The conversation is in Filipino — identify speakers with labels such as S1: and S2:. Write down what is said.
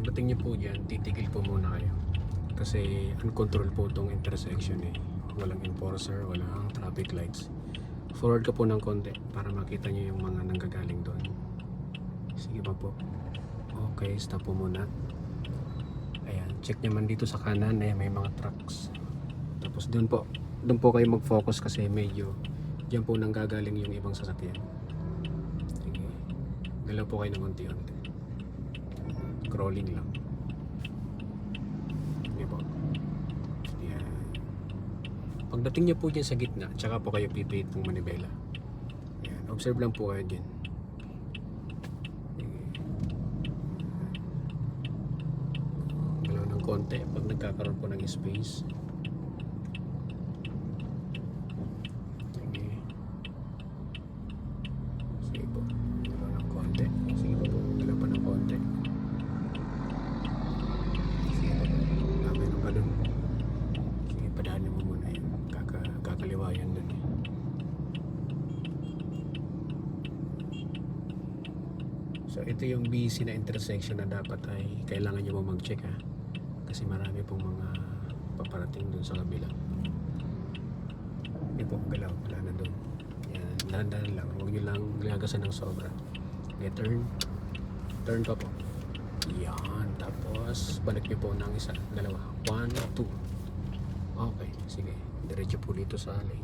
S1: pagdating niyo po dyan, titigil po muna kayo. Kasi uncontrolled po itong intersection eh. Walang enforcer, walang traffic lights. Forward ka po ng konti para makita niyo yung mga nanggagaling doon. Sige pa po. Okay, stop po muna. Ayan, check naman dito sa kanan eh, may mga trucks. Tapos doon po kayo mag-focus kasi medyo diyan po nanggagaling yung ibang sasakyan. Sige. Galaw po kayo ng konti-unti. Crawling lang. Sige po. Ayan. Pagdating niyo po dyan sa gitna, tsaka po kayo pipihit ng manibela. Ayan. Observe lang po kayo dyan. Galaw ng konti pag nagkakaroon po ng space. Sige. Sige po. Galaw ng konti. Sige po. Galaw pa ng konti. Sige po. Lamay ng balon. Sige, padaanin mo muna yun. Kakaliwa yan dun eh. So ito yung busy na intersection na dapat ay kailangan nyo mo mag-check ha. Kasi marami pong mga paparating dun sa kabila. Hindi po galaw, wala na dun. Yan, dahan-dahan lang. Huwag nyo lang lagasan ng sobra. Okay, turn pa po. Yan, tapos balik nyo po ng isa, dalawa. 1, 2. Okay, sige. Diretso po dito sa alley.